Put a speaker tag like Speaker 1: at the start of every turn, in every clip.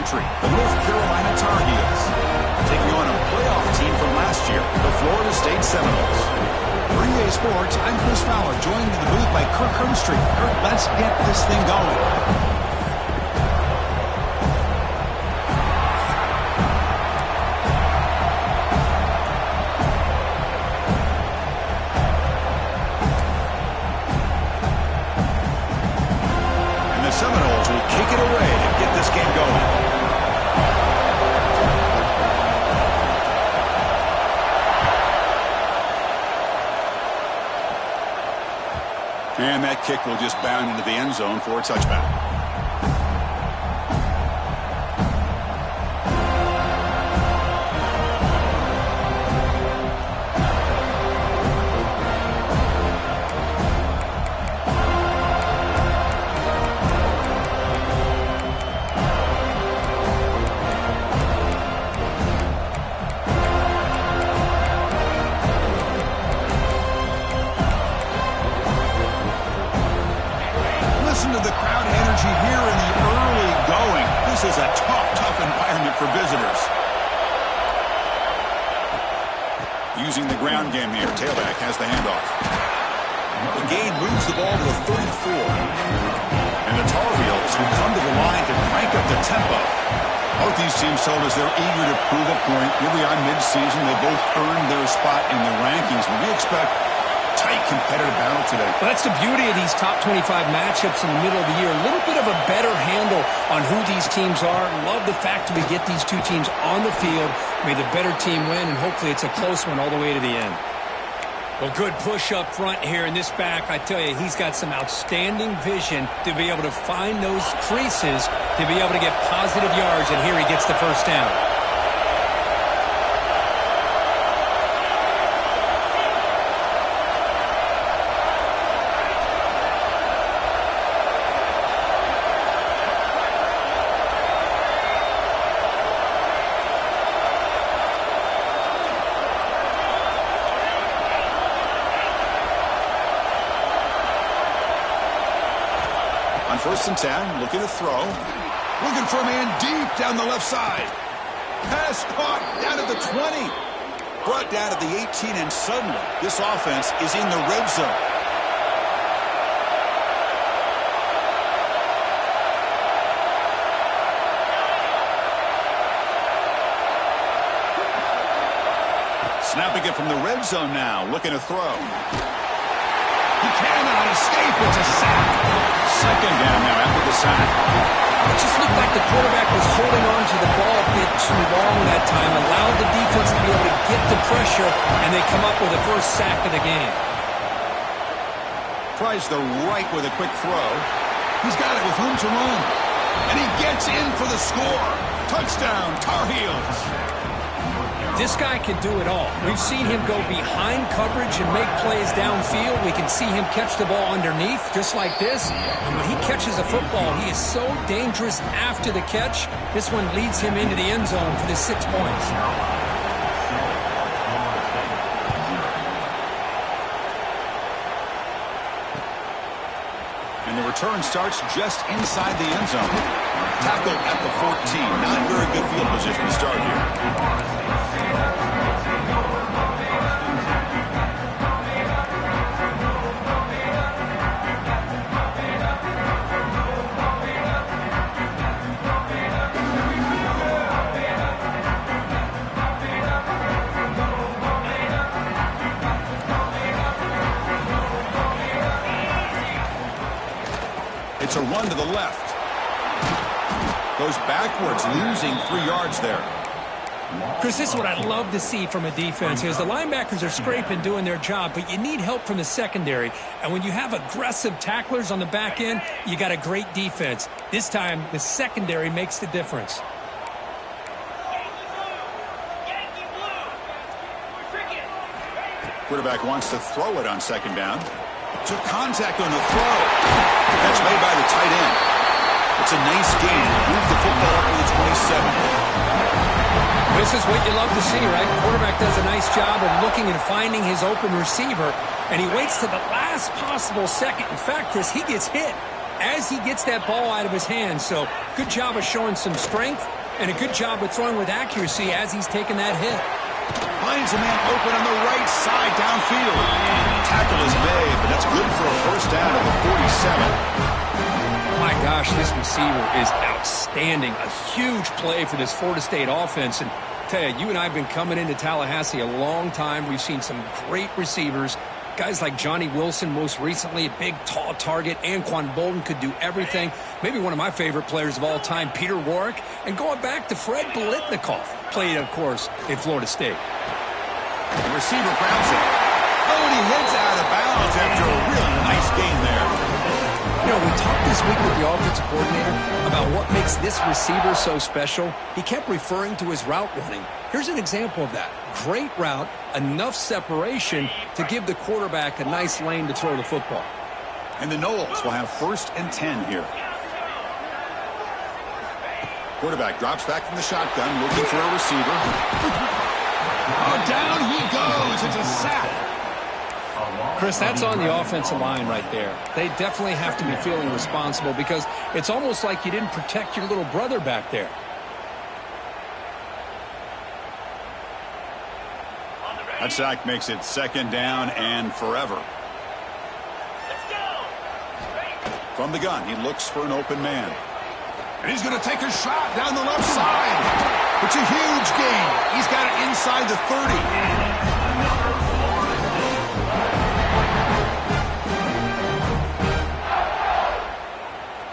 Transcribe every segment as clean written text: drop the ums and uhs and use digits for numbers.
Speaker 1: country, the North Carolina Tar Heels, taking on a playoff team from last year, the Florida State Seminoles. For EA Sports, I'm Chris Fowler, joined in the booth by Kirk Herbstreit. Kirk, let's get this thing going. Seminoles will kick it away to get this game going. And that kick will just bound into the end zone for a touchback. Listen to the crowd energy here in the early going. This is a tough environment for visitors. Using the ground game here, tailback has the handoff. The gain moves the ball to the 34. And the Tar Heels who come to the line to crank up the tempo. Both these teams told us they're eager to prove a point. Here we are mid-season. They both earned their spot in the rankings. But we expect tight competitive battle today.
Speaker 2: Well, that's the beauty of these top 25 matchups in the middle of the year. A little bit of a better handle on who these teams are. Love the fact that we get these two teams on the field. May the better team win, and hopefully it's a close one all the way to the end. Well, good push up front here in this back. I tell you, he's got some outstanding vision to be able to find those creases, to be able to get positive yards, and here he gets the first down.
Speaker 1: On 1st and 10, looking to throw. Looking for a man deep down the left side. Pass caught down at the 20. Brought down at the 18, and suddenly this offense is in the red zone. Snapping it from the red zone now, looking to throw. He cannot escape. It's a sack. 2nd down now after the sack.
Speaker 2: It just looked like the quarterback was holding on to the ball a bit too long that time, allowed the defense to be able to get the pressure, and they come up with the first sack of the game.
Speaker 1: Tries the right with a quick throw. He's got it with room to run. And he gets in for the score. Touchdown, Tar Heels.
Speaker 2: This guy can do it all. We've seen him go behind coverage and make plays downfield. We can see him catch the ball underneath, just like this. And when he catches a football, he is so dangerous after the catch. This one leads him into the end zone for the 6 points.
Speaker 1: And the return starts just inside the end zone. Tackle at the 14. Not very good field position to start here. It's a run to the left. Goes backwards, losing 3 yards there.
Speaker 2: Chris, this is what I love to see from a defense is the linebackers are scraping, doing their job, but you need help from the secondary. And when you have aggressive tacklers on the back end, you got a great defense. This time, the secondary makes the difference.
Speaker 1: Quarterback wants to throw it on 2nd down. Took contact on the throw. Catch made by the tight end. It's a nice gain. Move the football up to the 27.
Speaker 2: This is what you love to see, right? Quarterback does a nice job of looking and finding his open receiver, and he waits to the last possible second. In fact, Chris, he gets hit. as he gets that ball out of his hands. So good job of showing some strength and a good job of throwing with accuracy as he's taking that hit.
Speaker 1: Finds a man open on the right side downfield. Tackle is made, but that's good for a first down at the 47.
Speaker 2: My gosh, this receiver is outstanding. A huge play for this Florida State offense. And tell you, you and I have been coming into Tallahassee a long time. We've seen some great receivers. Guys like Johnny Wilson, most recently, a big, tall target. Anquan Bolden could do everything. Maybe one of my favorite players of all time, Peter Warwick. And going back to Fred Biletnikoff, played, of course, in Florida State.
Speaker 1: The receiver grabs it. Oh, and he heads out of bounds after a really nice gain there.
Speaker 2: You know, we talked this week with the offensive coordinator about what makes this receiver so special. He kept referring to his route running. Here's an example of that. Great route, enough separation to give the quarterback a nice lane to throw the football.
Speaker 1: And the Noles will have 1st and 10 here. Quarterback drops back from the shotgun, looking for a receiver. Oh, down he goes. It's a sack.
Speaker 2: Chris, that's on the offensive line right there. They definitely have to be feeling responsible because it's almost like you didn't protect your little brother back there.
Speaker 1: That sack makes it 2nd down and forever. From the gun, he looks for an open man. And he's going to take a shot down the left side. It's a huge gain. He's got it inside the 30.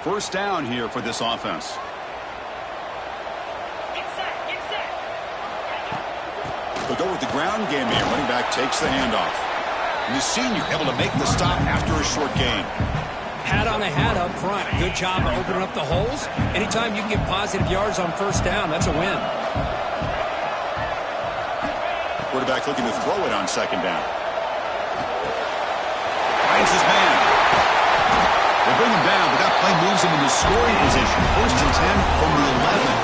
Speaker 1: First down here for this offense. They'll go with the ground game here. Running back takes the handoff. And the senior able to make the stop after a short gain.
Speaker 2: Hat on a hat up front. Good job of opening up the holes. Anytime you can get positive yards on first down, that's a win.
Speaker 1: Quarterback looking to throw it on 2nd down. Finds his man. They bring him down, but that play moves him into scoring position. 1st and 10 from the 11.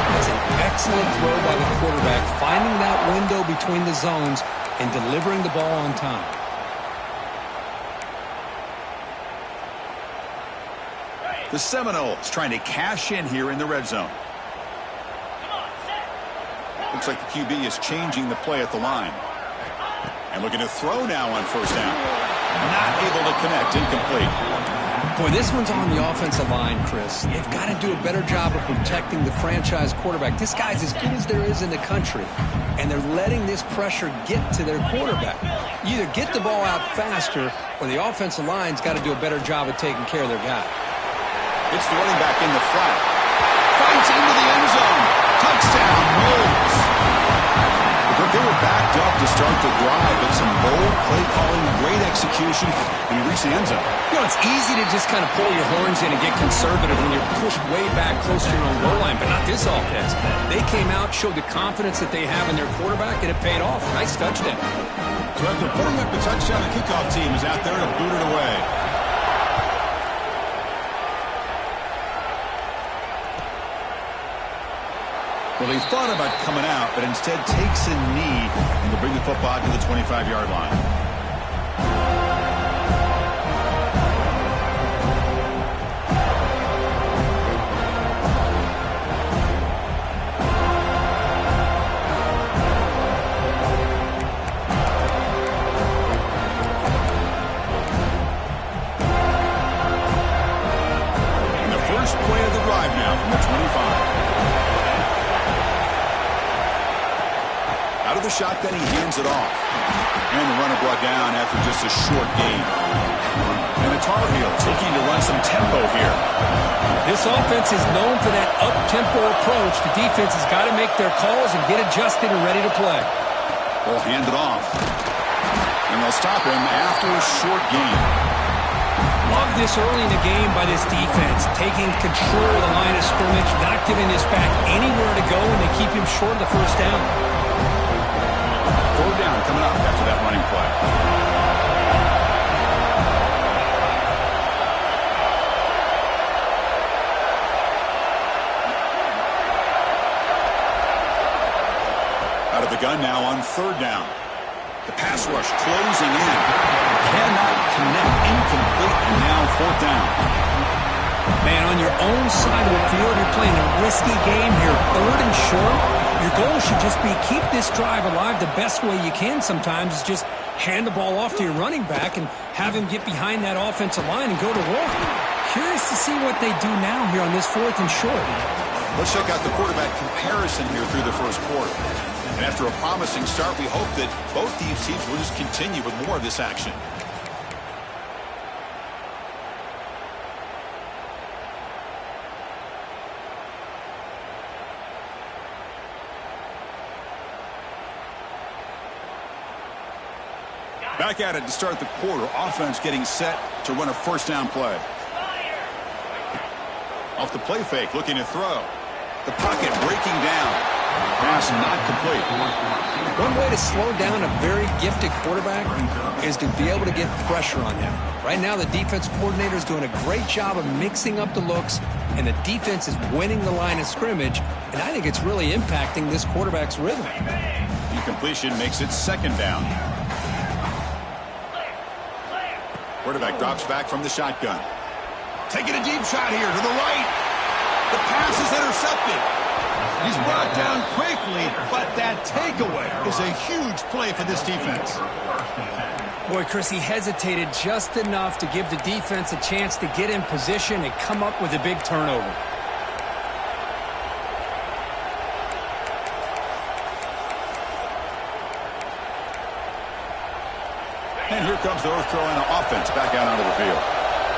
Speaker 2: That's an excellent throw by the quarterback, finding that window between the zones and delivering the ball on time.
Speaker 1: The Seminoles trying to cash in here in the red zone. Looks like the QB is changing the play at the line. And looking to throw now on 1st down. Not able to connect, incomplete.
Speaker 2: Boy, this one's on the offensive line, Chris. They've got to do a better job of protecting the franchise quarterback. This guy's as good as there is in the country, and they're letting this pressure get to their quarterback. You either get the ball out faster, or the offensive line's got to do a better job of taking care of their guy.
Speaker 1: It's the running back in the flat. Fights into the end zone. Touchdown, Noles. But they were backed up to start the drive, but some bold play calling, great execution, and he reached the end zone.
Speaker 2: You know, it's easy to just kind of pull your horns in and get conservative when you're pushed way back close to your own goal line, but not this offense. They came out, showed the confidence that they have in their quarterback, and it paid off. Nice touchdown.
Speaker 1: So after pulling up the touchdown, the kickoff team is out there to boot it away. Well, he thought about coming out, but instead takes a knee and will bring the football to the 25-yard line. And the first play of the drive now from the 25. Out of the shotgun, he hands it off. And the runner brought down after just a short gain. And the Tar Heels looking to run some tempo here.
Speaker 2: This offense is known for that up-tempo approach. The defense has got to make their calls and get adjusted and ready to play.
Speaker 1: They'll hand it off. And they'll stop him after a short gain.
Speaker 2: Love this early in the game by this defense, taking control of the line of scrimmage, not giving this back anywhere to go, and they keep him short of the first down.
Speaker 1: 4th down coming up after that running play. Out of the gun now on 3rd down. The pass rush closing in. cannot connect. Incomplete, and now fourth down.
Speaker 2: Man, on your own side of the field, you're playing a risky game here. Third and short. Your goal should just be keep this drive alive the best way you can sometimes is just hand the ball off to your running back and have him get behind that offensive line and go to work. Curious to see what they do now here on this fourth and short.
Speaker 1: Let's check out the quarterback comparison here through the first quarter. And after a promising start, we hope that both these teams will just continue with more of this action. Back at it to start the quarter. Offense getting set to run a first down play. Off the play fake, looking to throw. The pocket breaking down. Pass not complete.
Speaker 2: One way to slow down a very gifted quarterback is to be able to get pressure on him. Right now, the defense coordinator is doing a great job of mixing up the looks, and the defense is winning the line of scrimmage, and I think it's really impacting this quarterback's rhythm.
Speaker 1: Incompletion makes it second down. Quarterback drops back from the shotgun. Taking a deep shot here to the right. The pass is intercepted. He's brought down quickly, but that takeaway is a huge play for this defense.
Speaker 2: Boy, Chris, he hesitated just enough to give the defense a chance to get in position and come up with a big turnover.
Speaker 1: And here comes the North Carolina offense back out onto the field.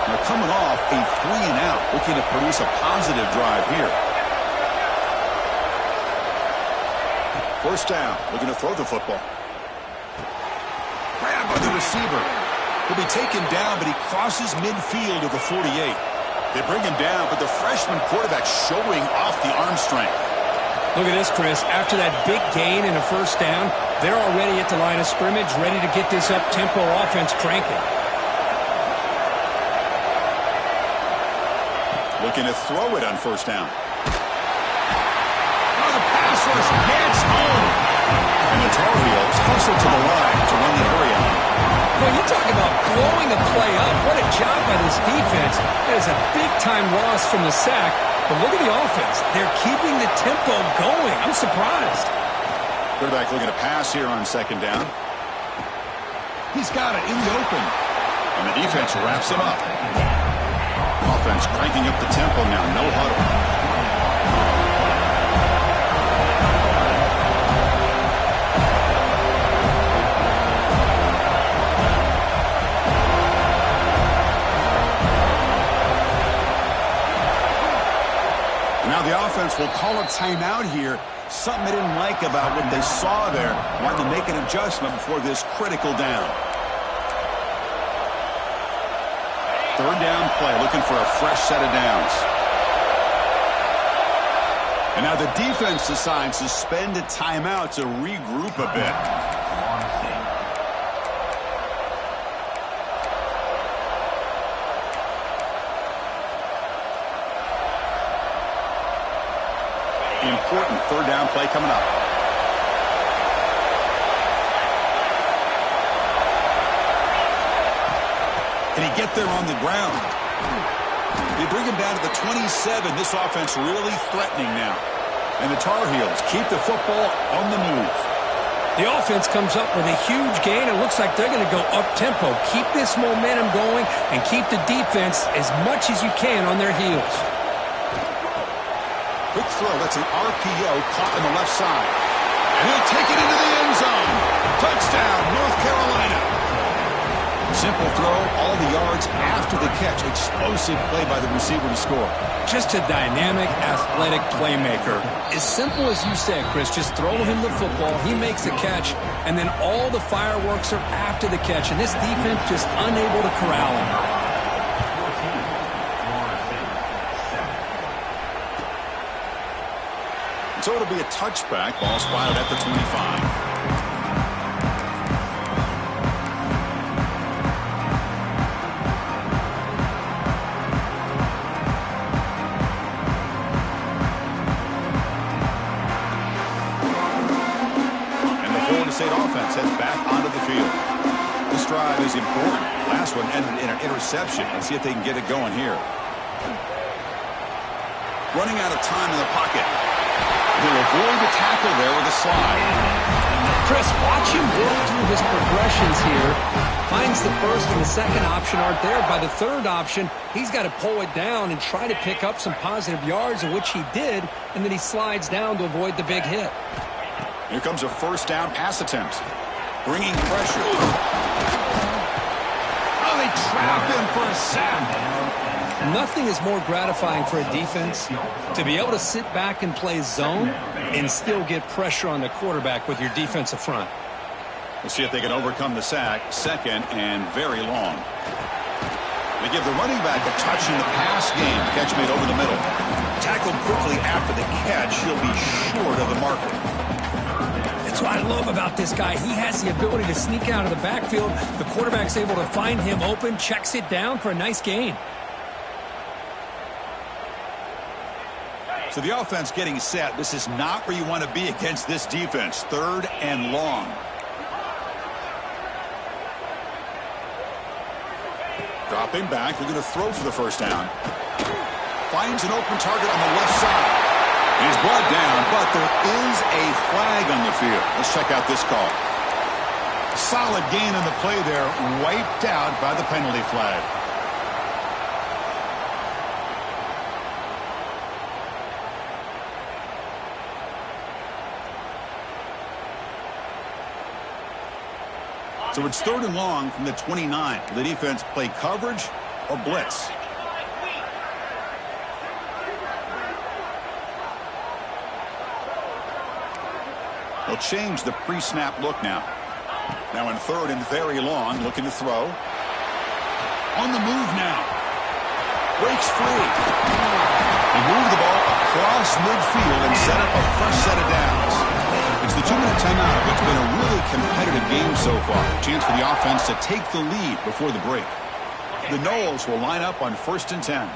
Speaker 1: Now coming off a 3-and-out, looking to produce a positive drive here. First down, looking to throw the football. Grab by the receiver. He'll be taken down, but he crosses midfield of the 48. They bring him down, but the freshman quarterback showing off the arm strength.
Speaker 2: Look at this, Chris. After that big gain in a first down, they're already at the line of scrimmage, ready to get this up-tempo offense cranking.
Speaker 1: Looking to throw it on first down. Oh, the pass rush gets home. And the Tar Heels hustle to the line to run the area.
Speaker 2: Well, you talk about blowing a play up. What a job by this defense. That is a big-time loss from the sack. But look at the offense. They're keeping the tempo going. I'm surprised.
Speaker 1: Quarterback looking to pass here on second down. He's got it in the open. And the defense wraps him up. Offense cranking up the tempo now. No huddle. Now the offense will call a timeout here. Something they didn't like about what they saw there. Wanting to make an adjustment before this critical down. Third down play, looking for a fresh set of downs. And now the defense decides to spend a timeout to regroup a bit. Important third down play coming up. Can he get there on the ground? They bring him down to the 27. This offense really threatening now. And the Tar Heels keep the football on the move.
Speaker 2: The offense comes up with a huge gain. It looks like they're going to go up-tempo. Keep this momentum going and keep the defense as much as you can on their heels.
Speaker 1: Quick throw. That's an RPO caught on the left side. And he'll take it into the end zone. Touchdown, North Carolina. Simple throw, all the yards after the catch. Explosive play by the receiver to score.
Speaker 2: Just a dynamic, athletic playmaker. As simple as you said, Chris, just throw him the football, he makes the catch, and then all the fireworks are after the catch. And this defense just unable to corral him.
Speaker 1: So it'll be a touchback. Ball spotted at the 25. And the Florida State offense heads back onto the field. This drive is important. Last one ended in an interception. Let's see if they can get it going here. Running out of time in the pocket. He'll avoid the tackle there with a slide.
Speaker 2: Chris, watch him go through his progressions here. Finds the first and the second option aren't there. By the third option, he's got to pull it down and try to pick up some positive yards, in which he did, and then he slides down to avoid the big hit.
Speaker 1: Here comes a first down pass attempt. Bringing pressure. Oh, they trap him for a sack.
Speaker 2: Nothing is more gratifying for a defense to be able to sit back and play zone and still get pressure on the quarterback with your defensive front.
Speaker 1: We'll see if they can overcome the sack. Second and very long. They give the running back a touch in the pass game. Catch made over the middle. Tackled quickly after the catch. He'll be short of the marker.
Speaker 2: That's what I love about this guy. He has the ability to sneak out of the backfield. The quarterback's able to find him open, checks it down for a nice gain.
Speaker 1: So the offense getting set. This is not where you want to be against this defense. Third and long. Dropping back. They're going to throw for the first down. Finds an open target on the left side. He's brought down, but there is a flag on the field. Let's check out this call. Solid gain on the play there. Wiped out by the penalty flag. So it's third and long from the 29. The defense play coverage or blitz. They'll change the pre-snap look now. Now in third and very long, looking to throw. On the move now. Breaks free. They move the ball across midfield and set up a fresh set of downs. It's the 2-minute timeout. It's been a really competitive game so far. Chance for the offense to take the lead before the break. The Noles will line up on 1st and 10.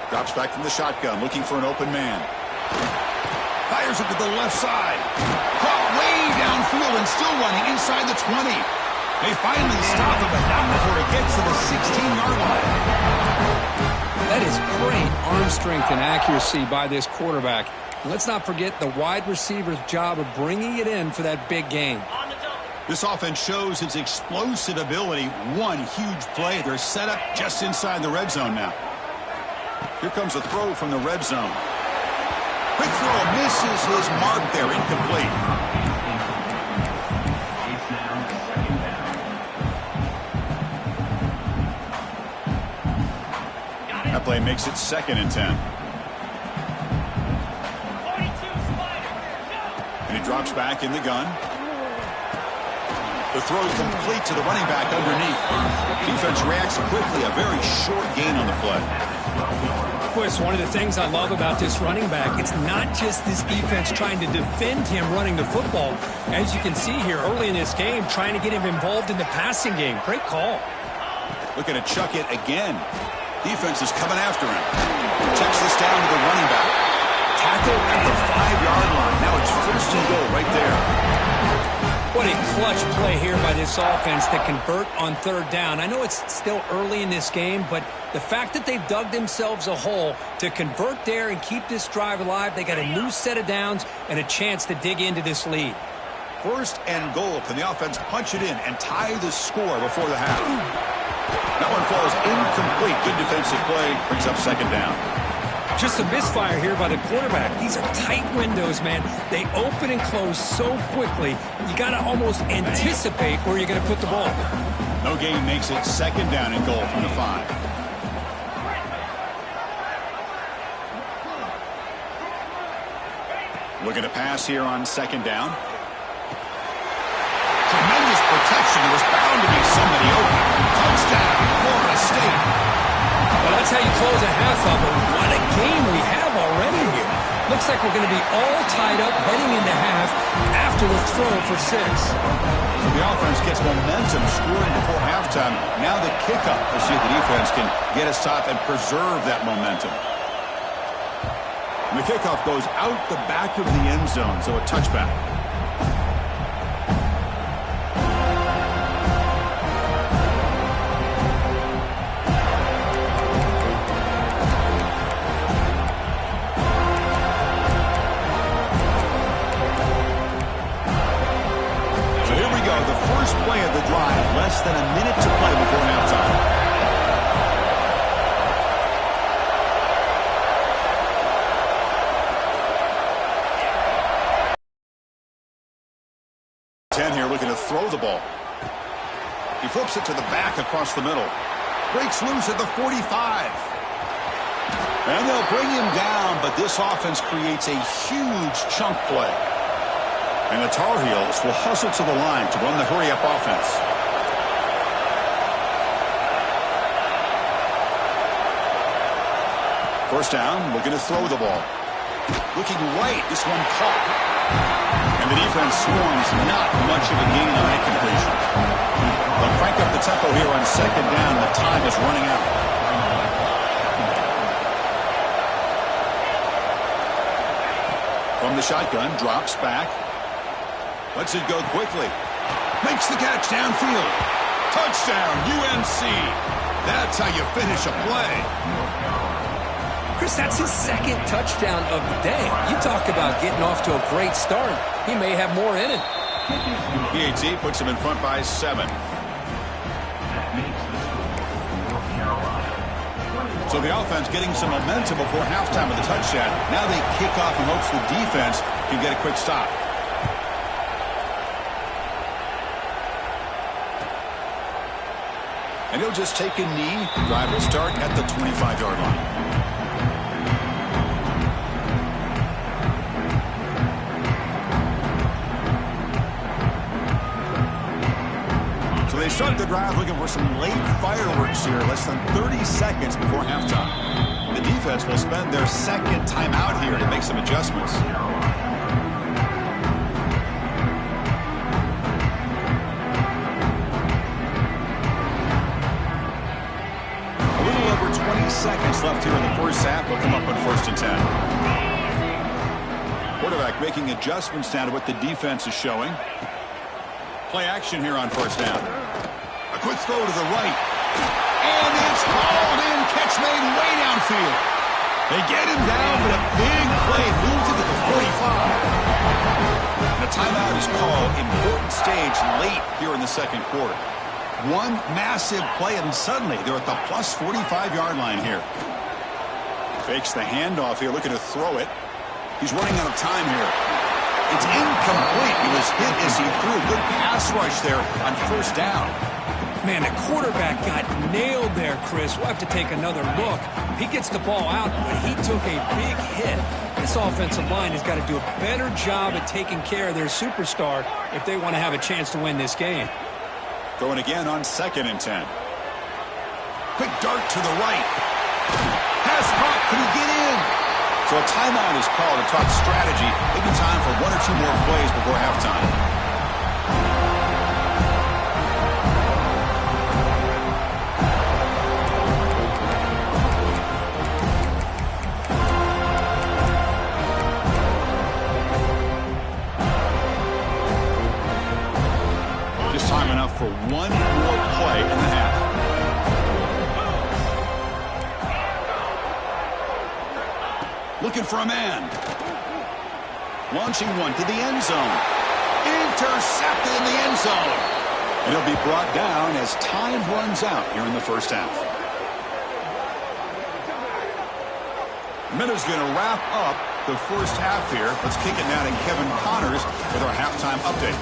Speaker 1: Drops back from the shotgun, looking for an open man. Fires it to the left side. Caught way downfield and still running inside the 20. They finally stop him, but not before he gets to the 16-yard line.
Speaker 2: That is great arm strength and accuracy by this quarterback. Let's not forget the wide receiver's job of bringing it in for that big gain.
Speaker 1: This offense shows its explosive ability. One huge play. They're set up just inside the red zone now. Here comes a throw from the red zone. Quick throw, misses his mark there, incomplete. That play makes it 2nd and 10. And he drops back in the gun. The throw complete to the running back underneath. Defense reacts quickly. A very short gain on the play.
Speaker 2: Chris, one of the things I love about this running back, it's not just this defense trying to defend him running the football. As you can see here early in this game, trying to get him involved in the passing game. Great call.
Speaker 1: Looking to chuck it again. Defense is coming after him. Checks this down to the running back. Tackle at the 5-yard line. Now it's 1st and goal right there.
Speaker 2: What a clutch play here by this offense to convert on 3rd down. I know it's still early in this game, but the fact that they've dug themselves a hole to convert there and keep this drive alive, they got a new set of downs and a chance to dig into this lead.
Speaker 1: 1st and goal. Can the offense punch it in and tie the score before the half? That one falls incomplete. Good defensive play. Brings up 2nd down.
Speaker 2: Just a misfire here by the quarterback. These are tight windows, man. They open and close so quickly. You got to almost anticipate where you're going to put the ball.
Speaker 1: No gain makes it 2nd down and goal from the 5. Looking to pass here on 2nd down. Tremendous protection. There was bound to be somebody open. Touchdown, Florida State.
Speaker 2: Well, that's how you close a half of it. What a game we have already here. Looks like we're going to be all tied up heading into half after the throw for 6.
Speaker 1: So the offense gets momentum scoring before halftime. Now the kickoff. We'll see if the defense can get a stop and preserve that momentum. And the kickoff goes out the back of the end zone, so a touchback. So here we go, the first play of the drive, less than a minute to play before halftime. Looking to throw the ball. He flips it to the back across the middle. Breaks loose at the 45. And they'll bring him down, but this offense creates a huge chunk play. And the Tar Heels will hustle to the line to run the hurry-up offense. First down, looking to throw the ball. Looking right, this one caught. And the defense swarms, not much of a gain on that completion. They'll crank up the tempo here on second down. The time is running out. From the shotgun, drops back. Lets it go quickly. Makes the catch downfield. Touchdown, UNC. That's how you finish a play.
Speaker 2: Chris, that's his second touchdown of the day. You talk about getting off to a great start. He may have more in it.
Speaker 1: PAT puts him in front by 7. So the offense getting some momentum before halftime with the touchdown. Now they kick off and hopes the defense can get a quick stop. And he'll just take a knee. Drive will start at the 25-yard line. They start the drive looking for some late fireworks here, less than 30 seconds before halftime. The defense will spend their second timeout here to make some adjustments. A little over 20 seconds left here in the first half. They'll come up on 1st and 10. Quarterback making adjustments now to what the defense is showing. Play action here on 1st down. A quick throw to the right. And it's hauled in. Catch made way downfield. They get him down, but a big play moves it to the 45. And a timeout is called. Important stage late here in the second quarter. One massive play, and suddenly they're at the plus 45-yard line here. Fakes the handoff here, looking to throw it. He's running out of time here. It's incomplete. He was hit as he threw a good pass rush there on 1st down.
Speaker 2: Man, the quarterback got nailed there, Chris. We'll have to take another look. He gets the ball out, but he took a big hit. This offensive line has got to do a better job at taking care of their superstar if they want to have a chance to win this game.
Speaker 1: Going again on 2nd and 10. Quick dart to the right. Pass caught. Can he get in? So a timeout is called to talk strategy. Maybe time for 1 or 2 more plays before halftime. Just time enough for 1 more play in the half. Looking for a man. Launching one to the end zone. Intercepted in the end zone. And he'll be brought down as time runs out here in the first half. Minutes going to wrap up the first half here. Let's kick it now to Kevin Connors with our halftime update.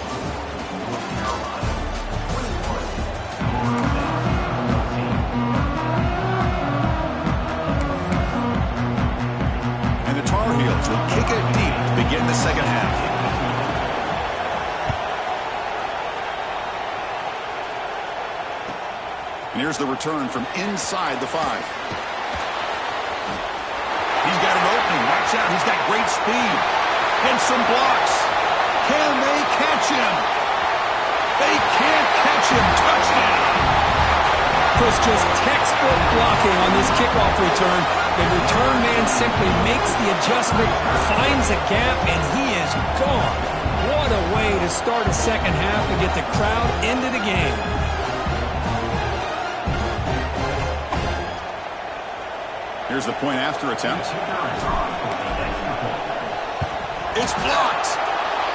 Speaker 1: Heels will kick it deep to begin the second half. And here's the return from inside the 5. He's got an opening. Watch out. He's got great speed. And some blocks. Can they catch him? They can't catch him. Touchdown.
Speaker 2: Chris, just textbook blocking on this kickoff return. The return man simply makes the adjustment, finds a gap, and he is gone. What a way to start a second half and get the crowd into the game.
Speaker 1: Here's the point after attempt. It's blocked.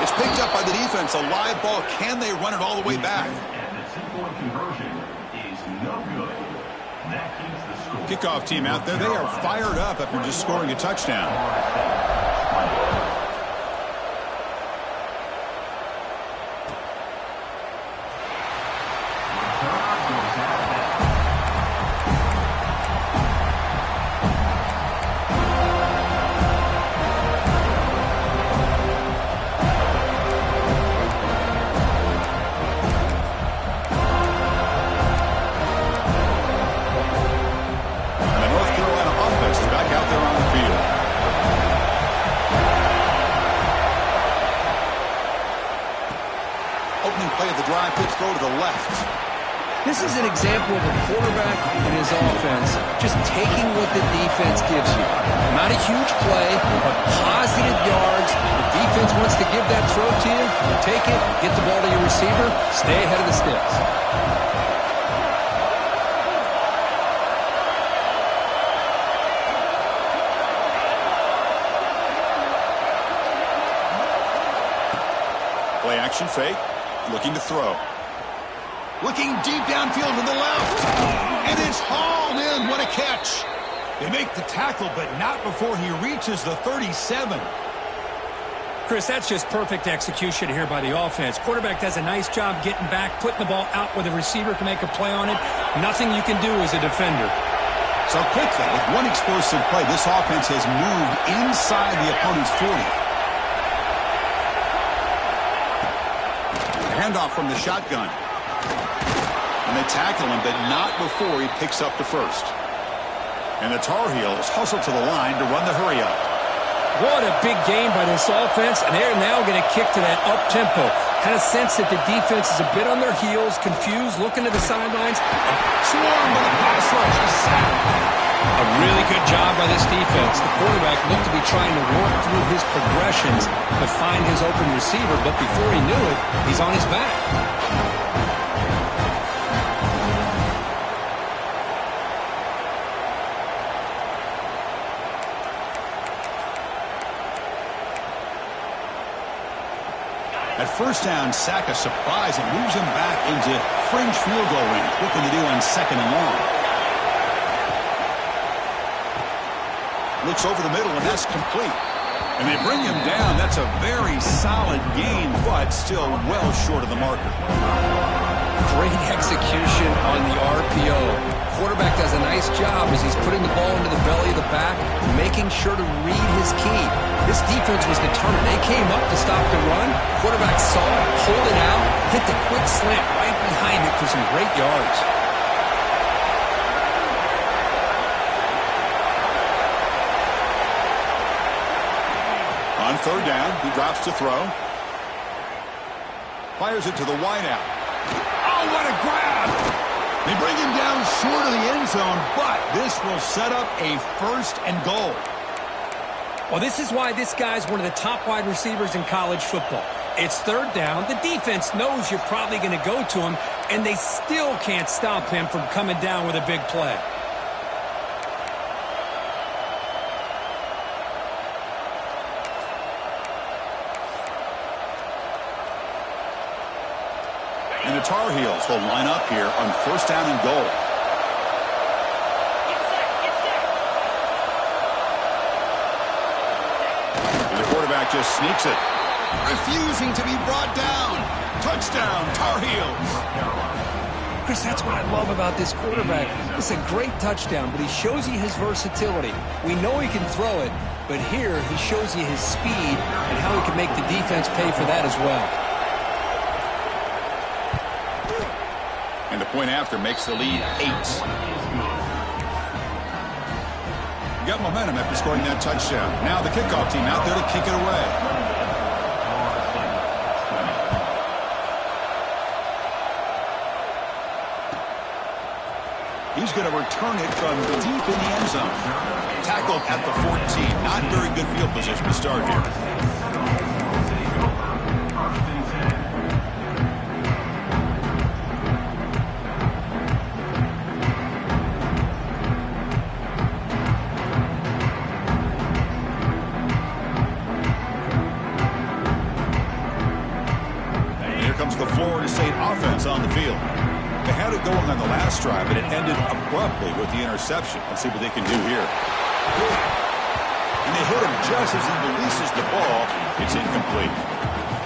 Speaker 1: It's picked up by the defense. A live ball. Can they run it all the way back?
Speaker 3: And the two-point conversion is no good. That keeps the score.
Speaker 1: Kickoff team out there. They are fired up after just scoring a touchdown. Throw to the left.
Speaker 2: This is an example of a quarterback and his offense just taking what the defense gives you. Not a huge play, but positive yards. The defense wants to give that throw to you. You take it, get the ball to your receiver, stay ahead of the sticks.
Speaker 1: Play action fake. Looking to throw. Looking deep downfield to the left. And it's hauled in. What a catch. They make the tackle, but not before he reaches the 37.
Speaker 2: Chris, that's just perfect execution here by the offense. Quarterback does a nice job getting back, putting the ball out where the receiver can make a play on it. Nothing you can do as a defender.
Speaker 1: So quickly, with one explosive play, this offense has moved inside the opponent's 40. Handoff from the shotgun. And they tackle him, but not before he picks up the first. And the Tar Heels hustle to the line to run the hurry up.
Speaker 2: What a big game by this offense, and they're now going to kick to that up-tempo. Kind of sense that the defense is a bit on their heels, confused, looking to the sidelines.
Speaker 1: Swarmed by the pass rush. A sack.
Speaker 2: A really good job by this defense. The quarterback looked to be trying to work through his progressions to find his open receiver, but before he knew it, he's on his back.
Speaker 1: At first down, sack a surprise and moves him back into fringe field goal range. What can they do on second and long? Looks over the middle, and that's complete. And they bring him down. That's a very solid gain, but still well short of the marker.
Speaker 2: Great execution on the RPO. Quarterback does a nice job as he's putting the ball into the belly of the back, making sure to read his key. This defense was determined. They came up to stop the run. Quarterback saw it, pulled it out, hit the quick slant right behind it for some great yards.
Speaker 1: On third down, he drops to throw. Fires it to the wideout. Oh, what a grab! They bring him down short of the end zone, but this will set up a first and goal.
Speaker 2: Well, this is why this guy's one of the top wide receivers in college football. It's third down. The defense knows you're probably going to go to him, and they still can't stop him from coming down with a big play.
Speaker 1: And the Tar Heels will line up here on first down and goal. Just sneaks it. Refusing to be brought down. Touchdown, Tar Heels.
Speaker 2: Chris, that's what I love about this quarterback. It's a great touchdown, but he shows you his versatility. We know he can throw it, but here he shows you his speed and how he can make the defense pay for that as well.
Speaker 1: And the point after makes the lead 8. Got momentum after scoring that touchdown. Now the kickoff team out there to kick it away. He's going to return it from deep in the end zone. Tackled at the 14. Not very good field position to start here. Comes the Florida State offense on the field. They had it going on the last drive, but it ended abruptly with the interception. Let's see what they can do here. And they hit him just as he releases the ball. It's incomplete.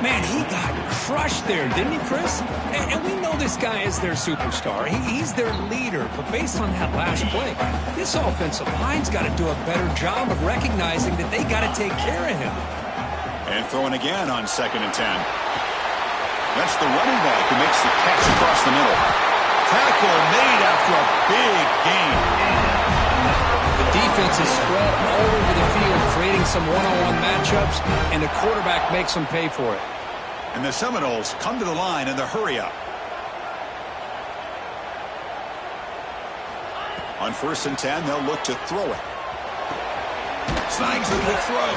Speaker 2: Man, he got crushed there, didn't he, Chris? And we know this guy is their superstar. He's their leader. But based on that last play, this offensive line's got to do a better job of recognizing that they got to take care of him.
Speaker 1: And throwing again on 2nd and 10. That's the running back who makes the catch across the middle. Tackle made after a big gain.
Speaker 2: The defense is spread all over the field, creating some one-on-one matchups, and the quarterback makes them pay for it.
Speaker 1: And the Seminoles come to the line in the hurry-up. On 1st and 10, they'll look to throw it. Snags it with throw.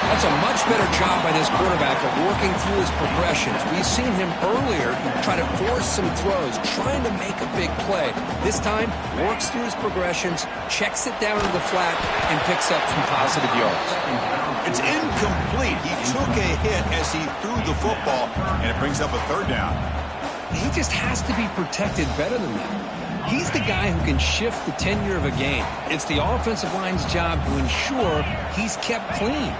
Speaker 2: That's a much better job by this quarterback of working through his progressions. We've seen him earlier try to force some throws, trying to make a big play. This time, works through his progressions, checks it down to the flat, and picks up some positive yards.
Speaker 1: It's incomplete. He took a hit as he threw the football, and it brings up a 3rd down.
Speaker 2: He just has to be protected better than that. He's the guy who can shift the tenure of a game. It's the offensive line's job to ensure he's kept clean.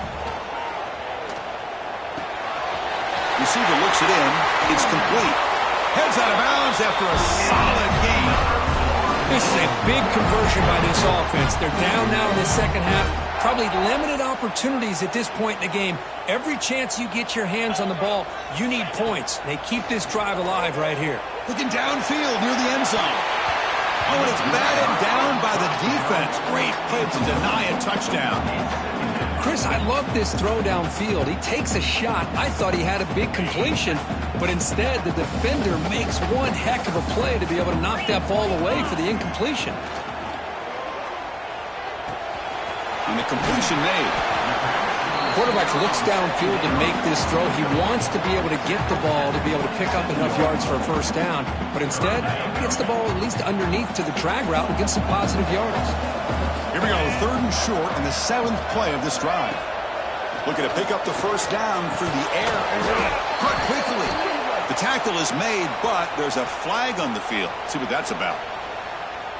Speaker 1: Receiver looks it in. It's complete. Heads out of bounds after a solid gain.
Speaker 2: This is a big conversion by this offense. They're down now in the second half. Probably limited opportunities at this point in the game. Every chance you get your hands on the ball, you need points. They keep this drive alive right here.
Speaker 1: Looking downfield near the end zone. Oh, and it's batted down by the defense. Great play to deny a touchdown.
Speaker 2: Chris, I love this throw downfield. He takes a shot. I thought he had a big completion, but instead the defender makes one heck of a play to be able to knock that ball away for the incompletion.
Speaker 1: And the completion made.
Speaker 2: Quarterback looks downfield to make this throw. He wants to be able to get the ball to be able to pick up enough yards for a 1st down, but instead he gets the ball at least underneath to the drag route and gets some positive yards.
Speaker 1: Here we go, 3rd and short in the 7th play of this drive. Looking to pick up the 1st down through the air. Cut quickly. The tackle is made, but there's a flag on the field. See what that's about.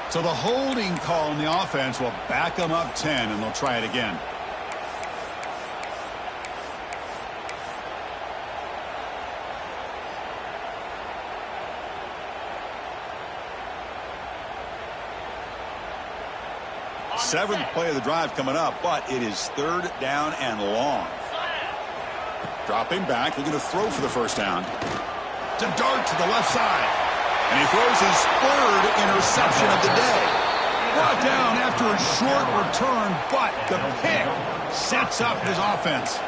Speaker 1: So the holding call on the offense will back them up 10, and they'll try it again. Seventh play of the drive coming up, but it is 3rd down and long. Dropping back, looking to throw for the 1st down. To dart to the left side. And he throws his 3rd interception of the day. Brought down after a short return, but the pick sets up his offense.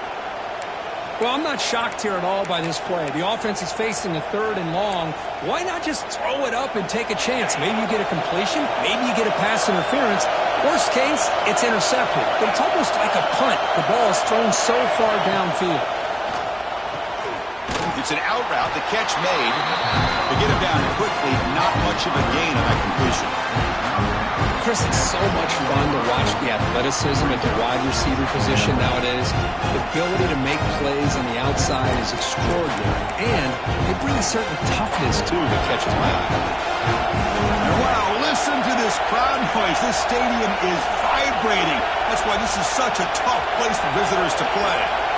Speaker 2: Well, I'm not shocked here at all by this play. The offense is facing a 3rd and long. Why not just throw it up and take a chance? Maybe you get a completion. Maybe you get a pass interference. Worst case, it's intercepted. But it's almost like a punt. The ball is thrown so far downfield.
Speaker 1: It's an out route. The catch made. To get him down quickly, not much of a gain on that completion.
Speaker 2: Chris, it's so much fun to watch the athleticism at the wide receiver position nowadays. The ability to make plays on the outside is extraordinary, and they bring a certain toughness, too, that catches my eye.
Speaker 1: And wow, listen to this crowd noise. This stadium is vibrating. That's why this is such a tough place for visitors to play.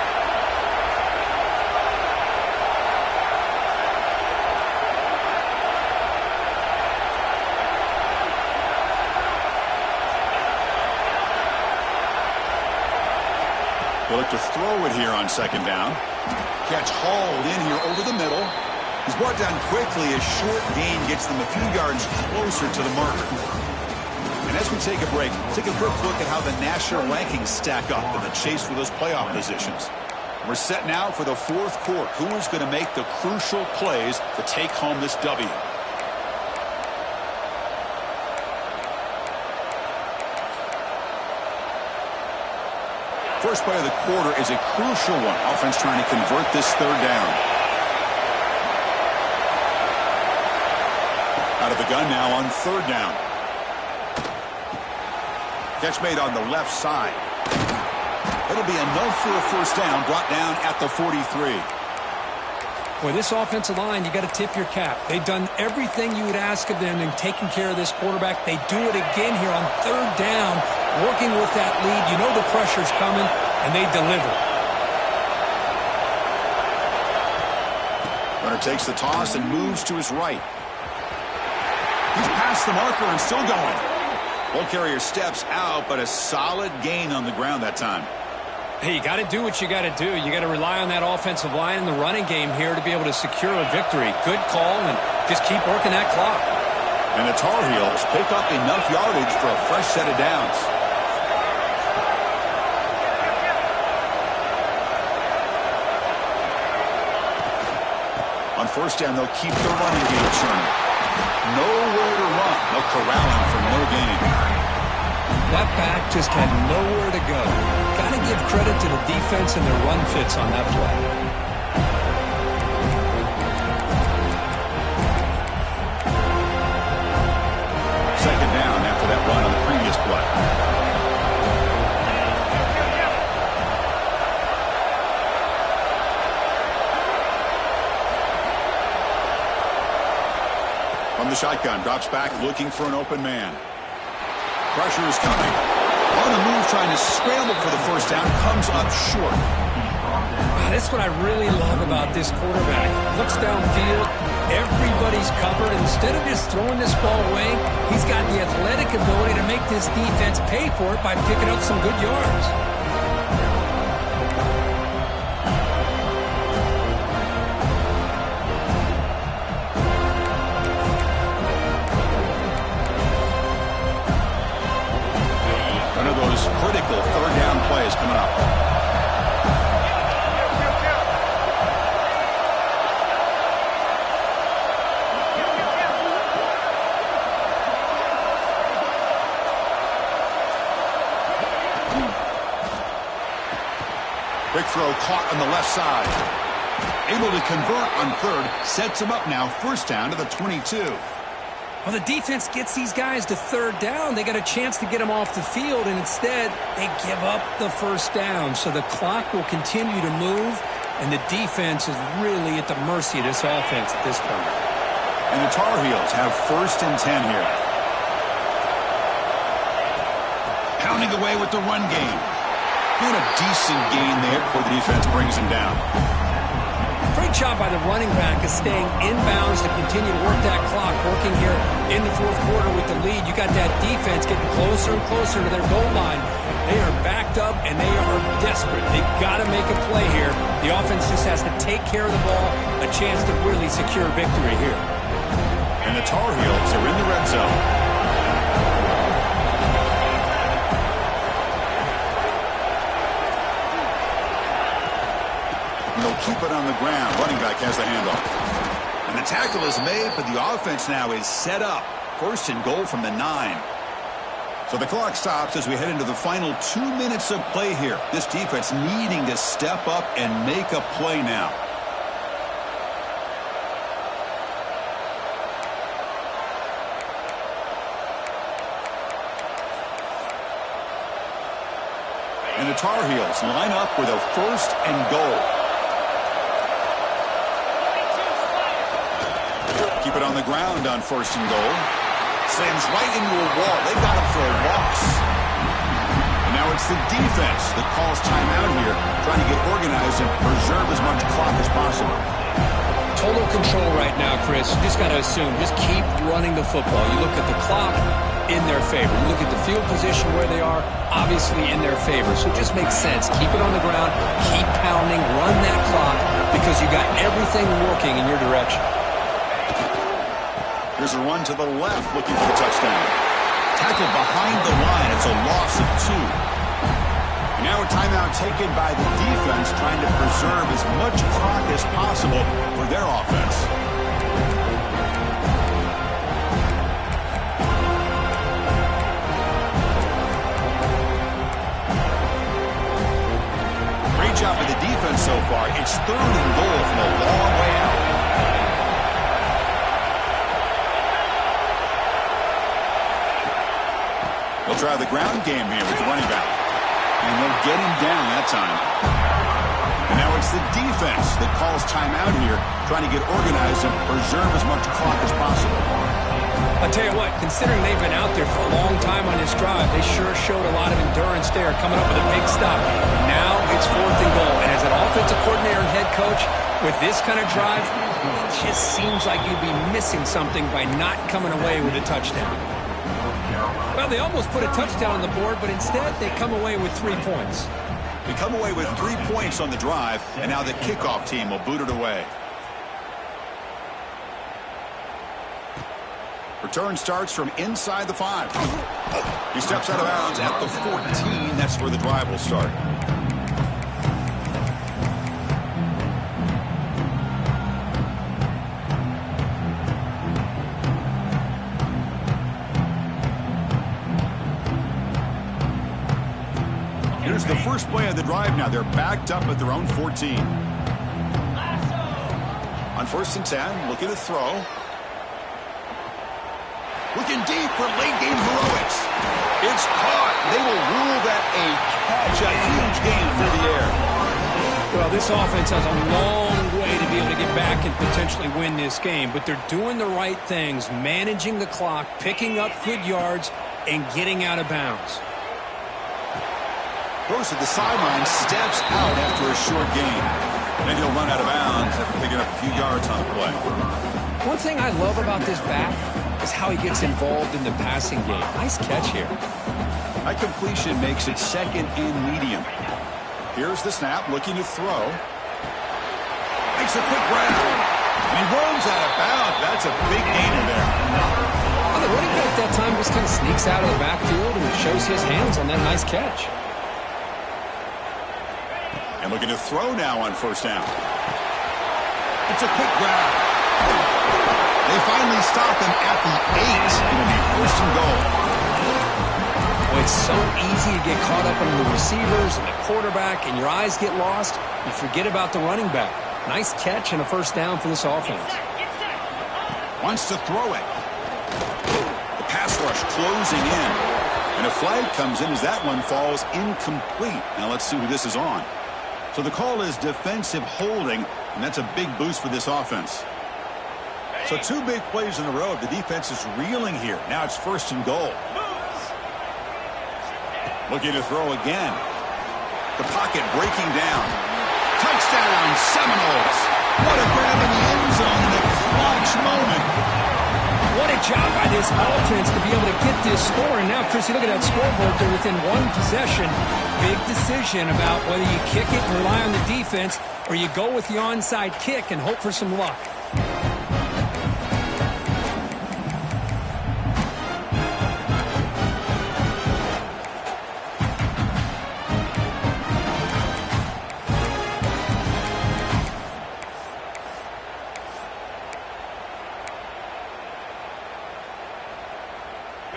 Speaker 1: They'll look to throw it here on 2nd down. Catch hauled in here over the middle. He's brought down quickly. A short gain gets them a few yards closer to the marker. And as we take a break, take a quick look at how the national rankings stack up in the chase for those playoff positions. We're set now for the 4th quarter. Who is going to make the crucial plays to take home this W? first play of the quarter is a crucial one. Offense trying to convert this third down. Out of the gun now on third down. Catch made on the left side. It'll be enough for a first down, brought down at the 43.
Speaker 2: Boy, this offensive line, you got to tip your cap. They've done everything you would ask of them in taking care of this quarterback. They do it again here on third down, working with that lead. You know the pressure's coming, and they deliver.
Speaker 1: Runner takes the toss and moves to his right. He's past the marker and still going. Ball carrier steps out, but a solid gain on the ground that time.
Speaker 2: Hey, you got to do what you got to do. You got to rely on that offensive line and the running game here to be able to secure a victory. Good call, and just keep working that clock.
Speaker 1: And the Tar Heels pick up enough yardage for a fresh set of downs. On first down, they'll keep the running game churning. Nowhere to run. They'll corral him for no gain.
Speaker 2: That back just had nowhere to go. Got to give credit to the defense and their run fits on that play.
Speaker 1: Second down after that run on the previous play. From the shotgun, drops back looking for an open man. Pressure is coming. On the move, trying to scramble for the first down, comes up short.
Speaker 2: That's what I really love about this quarterback. Looks downfield, everybody's covered. Instead of just throwing this ball away, he's got the athletic ability to make this defense pay for it by picking up some good yards.
Speaker 1: Critical third down plays coming up. Quick throw caught on the left side. Able to convert on third. Sets him up now. First down to the 22.
Speaker 2: Well, the defense gets these guys to third down. They got a chance to get them off the field, and instead they give up the first down. So the clock will continue to move, and the defense is really at the mercy of this offense at this point.
Speaker 1: And the Tar Heels have first and 10 here. Pounding away with the run game. Doing a decent gain there before the defense brings him down.
Speaker 2: Great job by the running back of staying inbounds to continue to work that clock, working here in the fourth quarter with the lead. You got that defense getting closer and closer to their goal line. They are backed up, and they are desperate. They've got to make a play here. The offense just has to take care of the ball, a chance to really secure victory here.
Speaker 1: And the Tar Heels are in the red zone. They'll keep it on the ground. Running back has the handoff. And the tackle is made, but the offense now is set up. First and goal from the 9. So the clock stops as we head into the final 2 minutes of play here. This defense needing to step up and make a play now. And the Tar Heels line up with a first and goal. Keep it on the ground on first and goal. Slams right into a wall. They've got him for a loss. And now it's the defense that calls timeout here, trying to get organized and preserve as much clock as possible.
Speaker 2: Total control right now, Chris. You just got to assume. Just keep running the football. You look at the clock, in their favor. You look at the field position where they are, obviously in their favor. So it just makes sense. Keep it on the ground. Keep pounding. Run that clock because you got everything working in your direction.
Speaker 1: Here's a run to the left, looking for the touchdown. Tackled behind the line. It's a loss of 2. Now a timeout taken by the defense, trying to preserve as much clock as possible for their offense. so far. It's 3rd and goal from a long way out. They'll try the ground game here with the running back. And they'll get him down that time. And now it's the defense that calls timeout here, trying to get organized and preserve as much clock as possible.
Speaker 2: I'll tell you what, considering they've been out there for a long time on this drive, they sure showed a lot of endurance there, coming up with a big stop. Now it's 4th and goal. And as an offensive coordinator and head coach, with this kind of drive, it just seems like you'd be missing something by not coming away with a touchdown. Well, they almost put a touchdown on the board, but instead they come away with 3 points.
Speaker 1: They come away with 3 points on the drive, and now the kickoff team will boot it away. Return starts from inside the 5. He steps out of bounds at the 14. That's where the drive will start. Here's the first play of the drive now. They're backed up at their own 14. On 1st and 10, looking to throw. Looking deep for late-game heroics. It's caught. They will rule that a catch, a huge gain through the air.
Speaker 2: Well, this offense has a long way to be able to get back and potentially win this game, but they're doing the right things, managing the clock, picking up good yards, and getting out of bounds.
Speaker 1: Goes to the sideline, steps out after a short gain. And he'll run out of bounds after picking up a few yards on the play.
Speaker 2: One thing I love about this back is how he gets involved in the passing game. Nice catch here.
Speaker 1: That completion makes it 2nd and medium. Here's the snap, looking to throw. Makes a quick grab. And he runs out of bounds. That's a big gainer there.
Speaker 2: Well, the running back that time just kind of sneaks out of the backfield and shows his hands on that nice catch.
Speaker 1: And looking to throw now on 1st down. It's a quick grab. They finally stop him at the 8. It'll be 1st and goal.
Speaker 2: Well, it's so easy to get caught up in the receivers and the quarterback, and your eyes get lost. You forget about the running back. Nice catch and a 1st down for this offense.
Speaker 1: Wants to throw it. The pass rush closing in. And a flag comes in as that one falls incomplete. Now let's see who this is on. So the call is defensive holding, and that's a big boost for this offense. So 2 big plays in a row. The defense is reeling here. Now it's 1st and goal. Looking to throw again. The pocket breaking down. Touchdown, Seminoles. What a grab in the end zone in a clutch moment.
Speaker 2: What a job by this offense to be able to get this score. And now, Chris, you look at that scoreboard. They're within 1 possession. Big decision about whether you kick it and rely on the defense or you go with the onside kick and hope for some luck.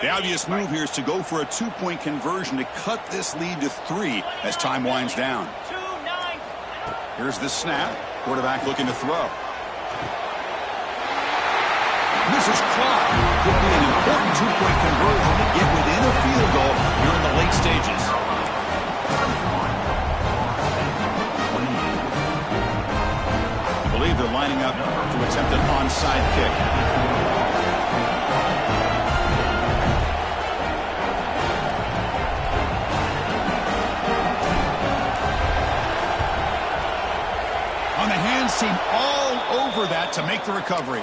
Speaker 1: The obvious move here is to go for a 2-point conversion to cut this lead to 3 as time winds down. Here's the snap. Quarterback looking to throw. This is clock. Could be an important 2-point conversion to get within a field goal here in the late stages. I believe they're lining up to attempt an onside kick. Team all over that to make the recovery.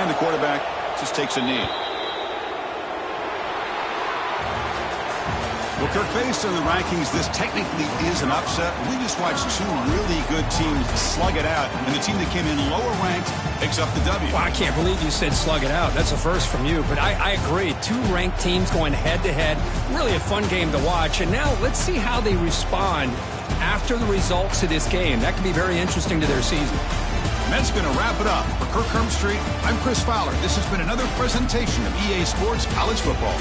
Speaker 1: And the quarterback just takes a knee. Well, Kirk, based on the rankings, this technically is an upset. We just watched 2 really good teams slug it out, and the team that came in lower ranked picks up the W.
Speaker 2: Well, I can't believe you said slug it out. That's a first from you, but I agree. 2 ranked teams going head-to-head. Really a fun game to watch, and now let's see how they respond after the results of this game. That could be very interesting to their season.
Speaker 1: And that's going to wrap it up. For Kirk Street, I'm Chris Fowler. This has been another presentation of EA Sports College Football.